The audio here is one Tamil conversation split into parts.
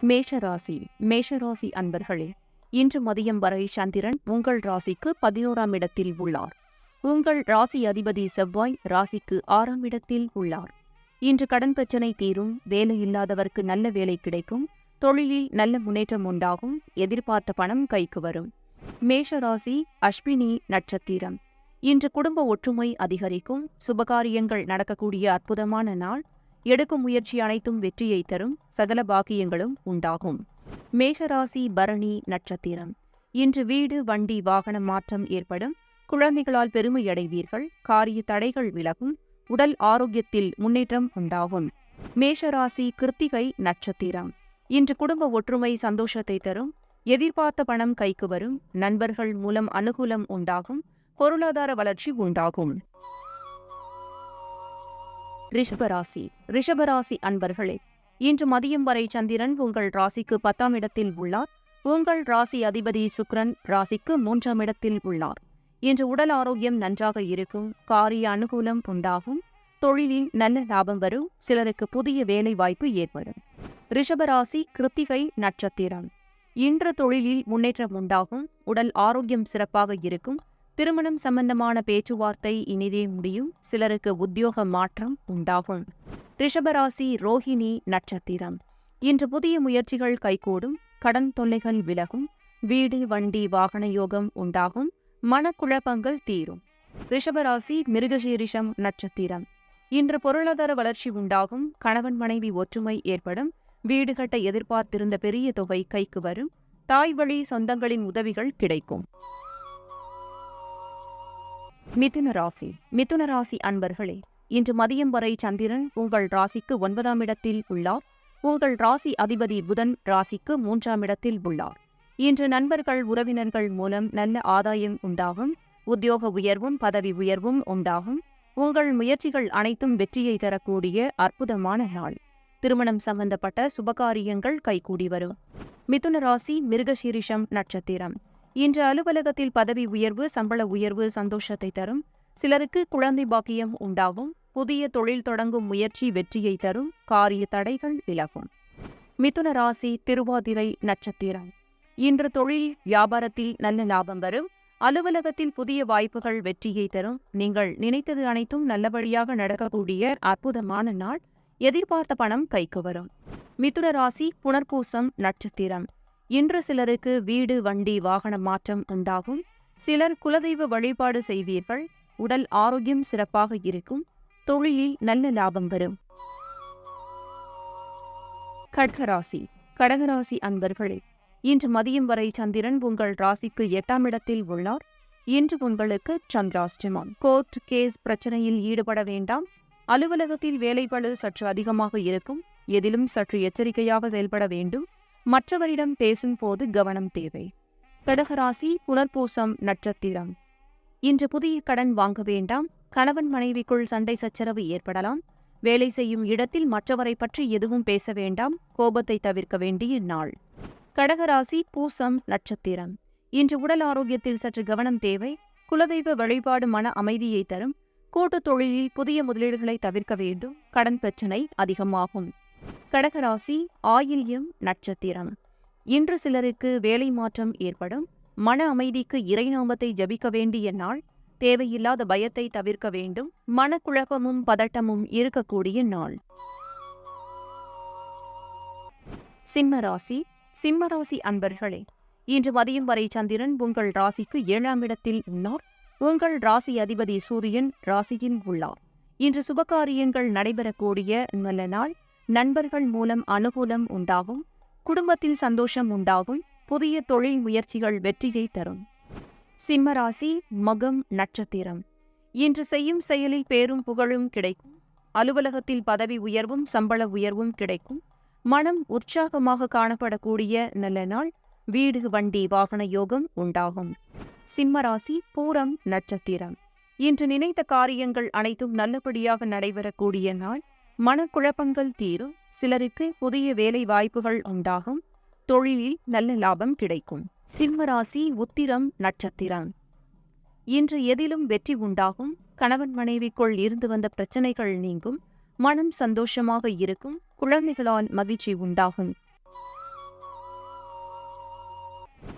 மேஷராசி மேஷராசி அன்பர்களே, இன்று மதியம் வரை சந்திரன் உங்கள் ராசிக்கு 11ஆம் இடத்தில் உள்ளார். உங்கள் ராசி அதிபதி செவ்வாய் ராசிக்கு 6ஆம் இடத்தில் உள்ளார். இன்று கடன் பிரச்சினை தீரும், வேலையில்லாதவருக்கு நல்ல வேலை கிடைக்கும், தொழிலில் நல்ல முன்னேற்றம் உண்டாகும், எதிர்பார்த்த பணம் கைக்கு வரும். மேஷராசி அஸ்வினி நட்சத்திரம். இன்று குடும்ப ஒற்றுமை அதிகரிக்கும், சுபகாரியங்கள் நடக்கக்கூடிய அற்புதமான நாள். எடுக்கும் முயற்சி அனைத்தும் வெற்றியை தரும், சகல பாக்கியங்களும் உண்டாகும். மேஷராசி பரணி நட்சத்திரம். இன்று வீடு, வண்டி, வாகன மாற்றம் ஏற்படும், குழந்தைகளால் பெருமையடைவீர்கள், காரிய தடைகள் விலகும், உடல் ஆரோக்கியத்தில் முன்னேற்றம் உண்டாகும். மேஷராசி கிருத்திகை நட்சத்திரம். இன்று குடும்ப ஒற்றுமை சந்தோஷத்தை தரும், எதிர்பார்த்த பணம் கைக்கு வரும், நண்பர்கள் மூலம் அனுகூலம் உண்டாகும், பொருளாதார வளர்ச்சி உண்டாகும். ரிஷபராசி ரிஷபராசி அன்பர்களே, இன்று மதியம் வரை சந்திரன் உங்கள் ராசிக்கு 10ஆம் இடத்தில் உள்ளார். உங்கள் ராசி அதிபதி சுக்கிரன் ராசிக்கு 3ஆம் இடத்தில் உள்ளார். இன்று உடல் ஆரோக்கியம் நன்றாக இருக்கும், காரிய அனுகூலம் உண்டாகும், தொழிலில் நல்ல லாபம் வரும், சிலருக்கு புதிய வேலை வாய்ப்பு ஏற்படும். ரிஷபராசி கிருத்திகை நட்சத்திரம். இன்று தொழிலில் முன்னேற்றம் உண்டாகும், உடல் ஆரோக்கியம் சிறப்பாக இருக்கும், திருமணம் சம்பந்தமான பேச்சுவார்த்தை இனிதே முடியும், சிலருக்கு உத்தியோக மாற்றம் உண்டாகும். ரிஷபராசி ரோஹிணி நட்சத்திரம். இன்று புதிய முயற்சிகள் கைகூடும், கடன் தொல்லைகள் விலகும், வீடு, வண்டி, வாகன யோகம் உண்டாகும், மனக்குழப்பங்கள் தீரும். ரிஷபராசி மிருகசீரிஷம் நட்சத்திரம். இன்று பொருளாதார வளர்ச்சி உண்டாகும், கணவன் மனைவி ஒற்றுமை ஏற்படும், வீடு கட்ட எதிர்பார்த்திருந்த பெரிய தொகை கைக்கு வரும், தாய் வழி சொந்தங்களின் உதவிகள் கிடைக்கும். மிதுன ராசி அன்பர்களே, இன்று மதியம் வரை சந்திரன் உங்கள் ராசிக்கு 9ஆம் இடத்தில் உள்ளார். உங்கள் ராசி அதிபதி புதன் ராசிக்கு 3ஆம் இடத்தில் உள்ளார். இன்று நண்பர்கள், உறவினர்கள் மூலம் நல்ல ஆதாயம் உண்டாகும், உத்தியோக உயர்வும் பதவி உயர்வும் உண்டாகும், உங்கள் முயற்சிகள் அனைத்தும் வெற்றியை தரக்கூடிய அற்புதமான நாள். திருமணம் சம்பந்தப்பட்ட சுபகாரியங்கள் கைகூடி வரும். மிதுன ராசி மிருகசீரிஷம் நட்சத்திரம். இன்று அலுவலகத்தில் பதவி உயர்வு, சம்பள உயர்வு சந்தோஷத்தை தரும், சிலருக்கு குழந்தை பாக்கியம் உண்டாகும், புதிய தொழில் தொடங்கும் முயற்சி வெற்றியை தரும், காரிய தடைகள் விலகும். மிதுன ராசி திருவாதிரை நட்சத்திரம். இன்று தொழில் வியாபாரத்தில் நல்ல லாபம் வரும், அலுவலகத்தில் புதிய வாய்ப்புகள் வெற்றியை தரும், நீங்கள் நினைத்தது அனைத்தும் நல்லபடியாக நடக்கக்கூடிய அற்புதமான நாள். எதிர்பார்த்த பணம் கைக்கு வரும். மிதுன ராசி புனர்பூசம் நட்சத்திரம். இன்று சிலருக்கு வீடு, வண்டி, வாகன மாற்றம் உண்டாகும், சிலர் குலதெய்வ வழிபாடு செய்வீர்கள், உடல் ஆரோக்கியம் சிறப்பாக இருக்கும், தொழிலில் நல்ல லாபம் வரும். கடகராசி அன்பர்களே, இன்று மதியம் வரை சந்திரன் உங்கள் ராசிக்கு 8ஆம் இடத்தில் உள்ளார். இன்று உங்களுக்கு சந்திராஷ்டமம். கோர்ட் கேஸ் பிரச்சனையில் ஈடுபட வேண்டாம். அலுவலகத்தில் வேலைப்பளு சற்று அதிகமாக இருக்கும், எதிலும் சற்று எச்சரிக்கையாக செயல்பட வேண்டும். மற்றவரிடம் பேசும்போது கவனம் தேவை. கடகராசி புனர்பூசம் நட்சத்திரம். இன்று புதிய கடன் வாங்க வேண்டாம், கணவன் மனைவிக்குள் சண்டை சச்சரவு ஏற்படலாம். வேலை செய்யும் இடத்தில் மற்றவரை பற்றி எதுவும் பேச வேண்டாம், கோபத்தை தவிர்க்க வேண்டிய நாள். கடகராசி பூசம் நட்சத்திரம். இன்று உடல் ஆரோக்கியத்தில் சற்று கவனம் தேவை, குலதெய்வ வழிபாடு மன அமைதியை தரும், கூட்டுத் தொழிலில் புதிய முதலீடுகளை தவிர்க்க வேண்டும், கடன் பிரச்சினை அதிகமாகும். கடகராசி ஆயில்யம் நட்சத்திரம். இன்று சிலருக்கு வேலை மாற்றம் ஏற்படும், மன அமைதிக்கு இறைநாமத்தை ஜபிக்க வேண்டிய நாள். தேவையில்லாத பயத்தை தவிர்க்க வேண்டும், மனக்குழப்பமும் பதட்டமும் இருக்கக்கூடிய நாள். சிம்மராசி அன்பர்களே, இன்று மதியம் வரை சந்திரன் உங்கள் ராசிக்கு 7ஆம் இடத்தில் உள்ளார். உங்கள் ராசி அதிபதி சூரியன் ராசியில் உள்ளார். இன்று சுபகாரியங்கள் நடைபெறக்கூடிய நல்ல நாள். நண்பர்கள் மூலம் அனுகூலம் உண்டாகும், குடும்பத்தில் சந்தோஷம் உண்டாகும், புதிய தொழில் முயற்சிகள் வெற்றியை தரும். சிம்மராசி மகம் நட்சத்திரம். இன்று செய்யும் செயலில் பேரும் புகழும் கிடைக்கும், அலுவலகத்தில் பதவி உயர்வும் சம்பள உயர்வும் கிடைக்கும், மனம் உற்சாகமாக காணப்படக்கூடிய நல்ல நாள். வீடு, வண்டி, வாகன யோகம் உண்டாகும். சிம்மராசி பூரம் நட்சத்திரம். இன்று நினைத்த காரியங்கள் அனைத்தும் நல்லபடியாக நடைபெறக்கூடிய நாள். மனக்குழப்பங்கள் தீரும், சிலருக்கு புதிய வேலை வாய்ப்புகள் உண்டாகும், தொழிலில் நல்ல லாபம் கிடைக்கும். சிம்மராசி உத்திரம் நட்சத்திரம். இன்று எதிலும் வெற்றி உண்டாகும், கணவன் மனைவிக்குள் இருந்து வந்த பிரச்சனைகள் நீங்கும், மனம் சந்தோஷமாக இருக்கும், குழந்தைகளால் மகிழ்ச்சி உண்டாகும்.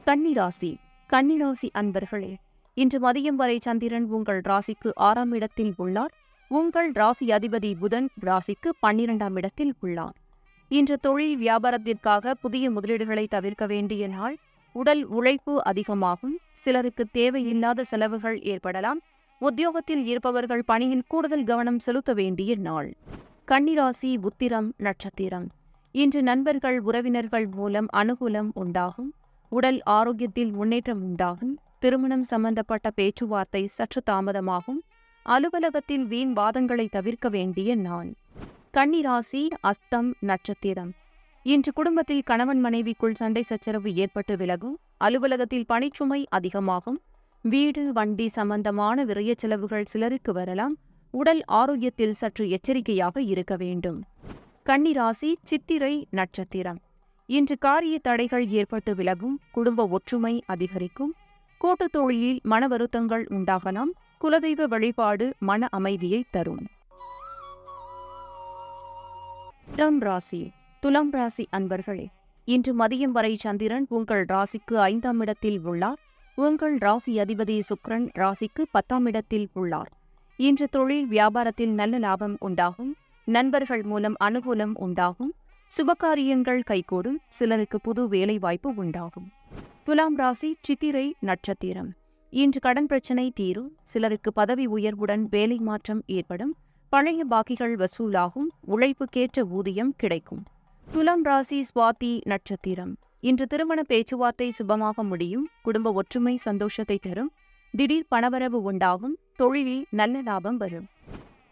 கன்னிராசி. கன்னிராசி அன்பர்களே, இன்று மதியம் வரை சந்திரன் உங்கள் ராசிக்கு 6ஆம் இடத்தில் உள்ளார். உங்கள் ராசி அதிபதி புதன் ராசிக்கு 12ஆம் இடத்தில் உள்ளார். இன்று தொழில் வியாபாரத்திற்காக புதிய முதலீடுகளை தவிர்க்க வேண்டிய நாள். உடல் உழைப்பு அதிகமாகும். சிலருக்கு தேவையில்லாத செலவுகள் ஏற்படலாம். உத்தியோகத்தில் இருப்பவர்கள் பணியில் கூடுதல் கவனம் செலுத்த வேண்டிய நாள். கன்னிராசி உத்திரம் நட்சத்திரம். இன்று நண்பர்கள் உறவினர்கள் மூலம் அனுகூலம் உண்டாகும். உடல் ஆரோக்கியத்தில் முன்னேற்றம் உண்டாகும். திருமணம் சம்பந்தப்பட்ட பேச்சுவார்த்தை சற்று தாமதமாகும். அலுவலகத்தில் வீண் வாதங்களை தவிர்க்க வேண்டிய நாள். கன்னிராசி அஸ்தம் நட்சத்திரம். இன்று குடும்பத்தில் கணவன் மனைவிக்குள் சண்டை சச்சரவு ஏற்பட்டு விலகும். அலுவலகத்தில் பணிச்சுமை அதிகமாகும். வீடு வண்டி சம்பந்தமான விரய செலவுகள் சிலருக்கு வரலாம். உடல் ஆரோக்கியத்தில் சற்று எச்சரிக்கையாக இருக்க வேண்டும். கன்னிராசி சித்திரை நட்சத்திரம். இன்று காரிய தடைகள் ஏற்பட்டு விலகும். குடும்ப ஒற்றுமை அதிகரிக்கும். கூட்டுத் தொழிலில் மன வருத்தங்கள் உண்டாகலாம். குலதெய்வ வழிபாடு மன அமைதியை தரும். துலாம் ராசி. துலாம் ராசி அன்பர்களே, இன்று மதியம் வரை சந்திரன் உங்கள் ராசிக்கு 5ஆம் இடத்தில் உள்ளார். உங்கள் ராசி அதிபதி சுக்கிரன் ராசிக்கு 10ஆம் இடத்தில் உள்ளார். இன்று தொழில் வியாபாரத்தில் நல்ல லாபம் உண்டாகும். நண்பர்கள் மூலம் அனுகூலம் உண்டாகும். சுபகாரியங்கள் கைகூடும். சிலருக்கு புது வேலை வாய்ப்பு உண்டாகும். துலாம் ராசி சித்திரை நட்சத்திரம். இன்று கடன் பிரச்சினை தீரும். சிலருக்கு பதவி உயர்வுடன் வேலை மாற்றம் ஏற்படும். பழைய பாக்கிகள் வசூலாகும். உழைப்புக்கேற்ற ஊதியம் கிடைக்கும். துலாம் ராசி சுவாதி நட்சத்திரம். இன்று திருமண பேச்சுவார்த்தை சுபமாக முடியும். குடும்ப ஒற்றுமை சந்தோஷத்தை தரும். திடீர் பணவரவு உண்டாகும். தொழிலில் நல்ல லாபம் வரும்.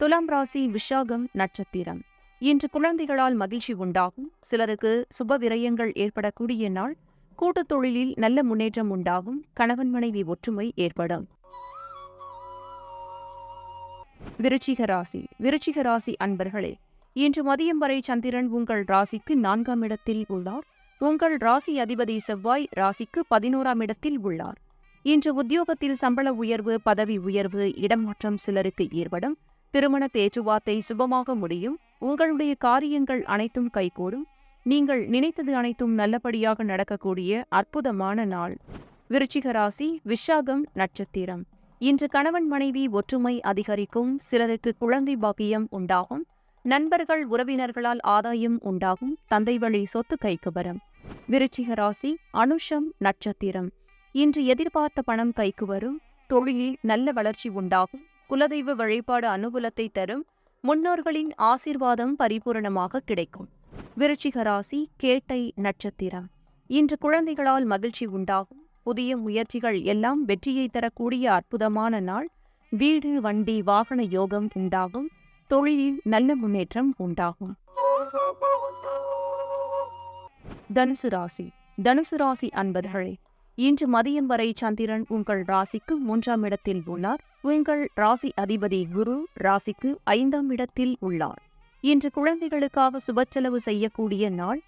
துலாம் ராசி விஷாகம் நட்சத்திரம். இன்று குழந்தைகளால் மகிழ்ச்சி உண்டாகும். சிலருக்கு சுப விரயங்கள் ஏற்படக்கூடிய நாள். கூட்டுத் தொழிலில் நல்ல முன்னேற்றம் உண்டாகும். கணவன் மனைவி ஒற்றுமை ஏற்படும். விருச்சிக ராசி. விருச்சிக ராசி அன்பர்களே, இன்று மதியம் வரை சந்திரன் உங்கள் ராசிக்கு 4ஆம் இடத்தில் உள்ளார். உங்கள் ராசி அதிபதி செவ்வாய் ராசிக்கு 11ஆம் இடத்தில் உள்ளார். இன்று உத்தியோகத்தில் சம்பள உயர்வு பதவி உயர்வு இடமாற்றம் சிலருக்கு ஏற்படும். திருமண பேச்சுவார்த்தை சுபமாக முடியும். உங்களுடைய காரியங்கள் அனைத்தும் கைகூடும். நீங்கள் நினைத்தது அனைத்தும் நல்லபடியாக நடக்கக்கூடிய அற்புதமான நாள். விருச்சிக ராசி விஷாகம் நட்சத்திரம். இன்று கணவன் மனைவி ஒற்றுமை அதிகரிக்கும். சிலருக்கு குழந்தை பாக்கியம் உண்டாகும். நண்பர்கள் உறவினர்களால் ஆதாயம் உண்டாகும். தந்தை வழி சொத்து கைக்கு வரும். விருச்சிக ராசி அனுஷம் நட்சத்திரம். இன்று எதிர்பார்த்த பணம் கைக்கு வரும். தொழிலில் நல்ல வளர்ச்சி உண்டாகும். குலதெய்வ வழிபாடு அனுகூலத்தை தரும். முன்னோர்களின் ஆசீர்வாதம் பரிபூரணமாக கிடைக்கும். விருச்சிக ராசி கேட்டை நட்சத்திரம். இன்று குழந்தைகளால் மகிழ்ச்சி உண்டாகும். புதிய முயற்சிகள் எல்லாம் வெற்றியை தரக்கூடிய அற்புதமான நாள். வீடு வண்டி வாகன யோகம் உண்டாகும். தொழிலில் நல்ல முன்னேற்றம் உண்டாகும். தனுசு ராசி. தனுசு ராசி அன்பர்களே, இன்று மதியம் வரை சந்திரன் உங்கள் ராசிக்கு 3ஆம் இடத்தில் உள்ளார். உங்கள் ராசி அதிபதி குரு ராசிக்கு 5ஆம் இடத்தில் உள்ளார். இன்று குழந்தைகளுக்காக சுபச்செலவு செய்யக்கூடிய நாள்.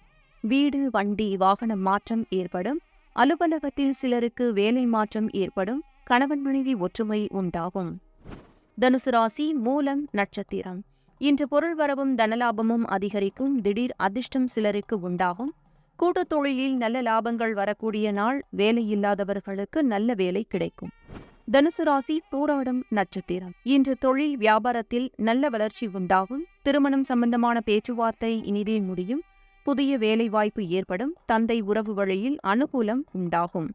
வீடு வண்டி வாகன மாற்றம் ஏற்படும். அலுவலகத்தில் சிலருக்கு வேலை மாற்றம் ஏற்படும். கணவன் மனைவி ஒற்றுமை உண்டாகும். தனுசு ராசி மூலம் நட்சத்திரம். இன்று பொருள் வரவும் தனலாபமும் அதிகரிக்கும். திடீர் அதிர்ஷ்டம் சிலருக்கு உண்டாகும். கூட்டுத் தொழிலில் நல்ல லாபங்கள் வரக்கூடிய நாள். வேலையில்லாதவர்களுக்கு நல்ல வேலை கிடைக்கும். தனுசு ராசி பூராடம் நட்சத்திரம். இன்று தொழில் வியாபாரத்தில் நல்ல வளர்ச்சி உண்டாகும். திருமணம் சம்பந்தமான பேச்சுவார்த்தை இனிதே முடியும். புதிய வேலை வாய்ப்பு ஏற்படும். தந்தை உறவு வழியில் அனுகூலம் உண்டாகும்.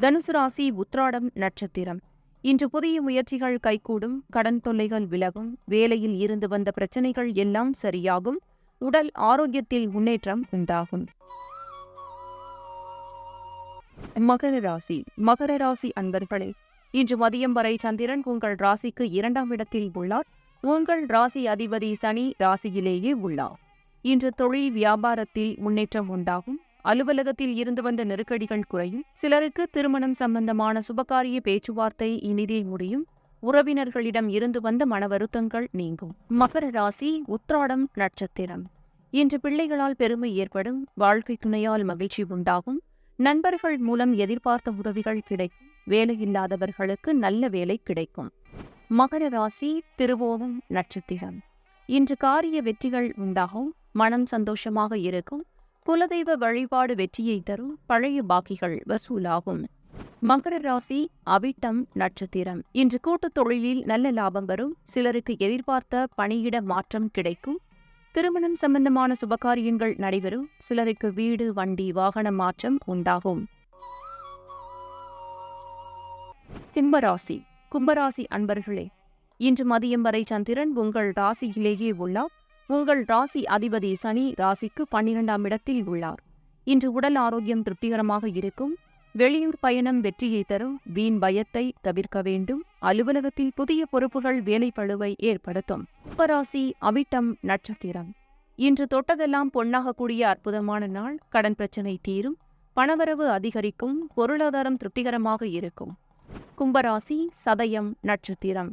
தனுசு ராசி உத்ராடம் நட்சத்திரம். இன்று புதிய முயற்சிகள் கைகூடும். கடன் தொல்லைகள் விலகும். வேலையில் இருந்து வந்த பிரச்சனைகள் எல்லாம் சரியாகும். உடல் ஆரோக்கியத்தில் முன்னேற்றம் உண்டாகும். மகர ராசி. மகர ராசி அன்பர்களே, இன்று மதியம் வரை சந்திரன் உங்கள் ராசிக்கு 2ஆம் இடத்தில் உள்ளார். உங்கள் ராசி அதிபதி சனி ராசியிலேயே உள்ளார். இன்று தொழில் வியாபாரத்தில் முன்னேற்றம் உண்டாகும். அலுவலகத்தில் இருந்து வந்த நெருக்கடிகள் குறையும். சிலருக்கு திருமணம் சம்பந்தமான சுபகாரிய பேச்சுவார்த்தை இனிதே முடியும். உறவினர்களிடம் இருந்து வந்த மன வருத்தங்கள் நீங்கும். மகர ராசி உத்ராடம் நட்சத்திரம். இன்று பிள்ளைகளால் பெருமை ஏற்படும். வாழ்க்கை துணையால் மகிழ்ச்சி உண்டாகும். நண்பர்கள் மூலம் எதிர்பார்த்த உதவிகள் கிடைக்கும். வேலையில்லாதவர்களுக்கு நல்ல வேலை கிடைக்கும். மகர ராசி திருவோணம் நட்சத்திரம். இன்று காரிய வெற்றிகள் உண்டாகும். மனம் சந்தோஷமாக இருக்கும். குலதெய்வ வழிபாடு வெற்றியை தரும், பழைய பாக்கிகள் வசூலாகும். மகர ராசி அவிட்டம் நட்சத்திரம். இன்று கூட்டுத் தொழிலில் நல்ல லாபம் வரும். சிலருக்கு எதிர்பார்த்த பணியிட மாற்றம் கிடைக்கும். திருமணம் சம்பந்தமான சுபகாரியங்கள் நடைபெறும். சிலருக்கு வீடு, வண்டி, வாகன மாற்றம் உண்டாகும். கும்பராசி. கும்பராசி அன்பர்களே, இன்று மதியம் வரை சந்திரன் உங்கள் ராசியிலேயே உள்ளார். உங்கள் ராசி அதிபதி சனி ராசிக்கு 12ஆம் இடத்தில் உள்ளார். இன்று உடல் ஆரோக்கியம் திருப்திகரமாக இருக்கும். வெளியூர் பயணம் வெற்றியை தரும். வீண் பயத்தை தவிர்க்க வேண்டும். அலுவலகத்தில் புதிய பொறுப்புகள் வேலைப்பளுவை ஏற்படுத்தும். கும்பராசி அவிட்டம் நட்சத்திரம். இன்று தொட்டதெல்லாம் பொன்னாகக்கூடிய அற்புதமான நாள். கடன் பிரச்சினை தீரும். பணவரவு அதிகரிக்கும். பொருளாதாரம் திருப்திகரமாக இருக்கும். கும்பராசி சதயம் நட்சத்திரம்.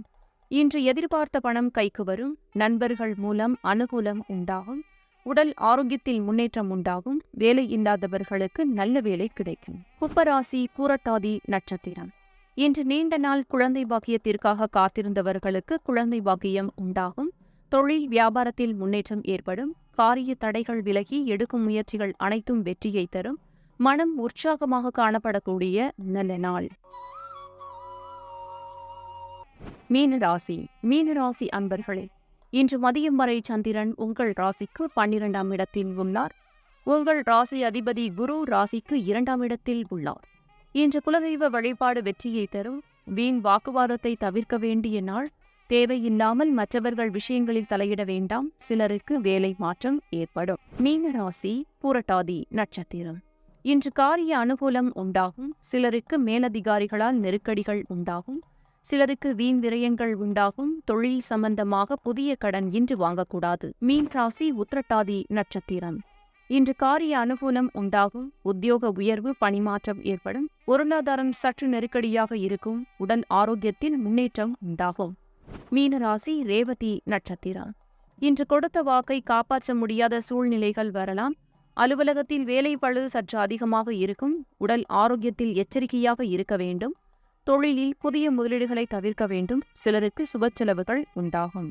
இன்று எதிர்பார்த்த பணம் கைக்கு வரும். நண்பர்கள் மூலம் அனுகூலம் உண்டாகும். உடல் ஆரோக்கியத்தில் முன்னேற்றம் உண்டாகும். வேலை இல்லாதவர்களுக்கு நல்ல வேலை கிடைக்கும். கும்பராசி பூரட்டாதி நட்சத்திரம். இன்று நீண்ட நாள் குழந்தை பாக்கியத்திற்காக காத்திருந்தவர்களுக்கு குழந்தை பாக்கியம் உண்டாகும். தொழில் வியாபாரத்தில் முன்னேற்றம் ஏற்படும். காரிய தடைகள் விலகி எடுக்கும் முயற்சிகள் அனைத்தும் வெற்றியை தரும். மனம் உற்சாகமாக காணப்படக்கூடிய நல்ல நாள். மீனராசி. மீனராசி அன்பர்களே, இன்று மதியம் வரை சந்திரன் உங்கள் ராசிக்கு 12ஆம் இடத்தில் உள்ளார். உங்கள் ராசி அதிபதி குரு ராசிக்கு 2ஆம் இடத்தில் உள்ளார். இன்று குலதெய்வ வழிபாடு வெற்றியை தரும். வீண் வாக்குவாதத்தை தவிர்க்க வேண்டிய நாள். தேவையில்லாமல் மற்றவர்கள் விஷயங்களில் தலையிட வேண்டாம். சிலருக்கு வேலை மாற்றம் ஏற்படும். மீனராசி பூரட்டாதி நட்சத்திரம். இன்று காரிய அனுகூலம் உண்டாகும். சிலருக்கு மேலதிகாரிகளால் நெருக்கடிகள் உண்டாகும். சிலருக்கு வீண் விரயங்கள் உண்டாகும். தொழில் சம்பந்தமாக புதிய கடன் இன்று வாங்கக்கூடாது. மீன் ராசி உத்திரட்டாதி நட்சத்திரம். இன்று காரிய அனுகூலம் உண்டாகும். உத்தியோக உயர்வு, பணிமாற்றம் ஏற்படும். பொருளாதாரம் சற்று நெருக்கடியாக இருக்கும். உடல் ஆரோக்கியத்தில் முன்னேற்றம் உண்டாகும். மீனராசி ரேவதி நட்சத்திரம். இன்று கொடுத்த வாக்கை காப்பாற்ற முடியாத சூழ்நிலைகள் வரலாம். அலுவலகத்தில் வேலை பளு சற்று அதிகமாக இருக்கும். உடல் ஆரோக்கியத்தில் எச்சரிக்கையாக இருக்க வேண்டும். தொழிலில் புதிய முதலீடுகளை தவிர்க்க வேண்டும். சிலருக்கு சுப செலவுகள் உண்டாகும்.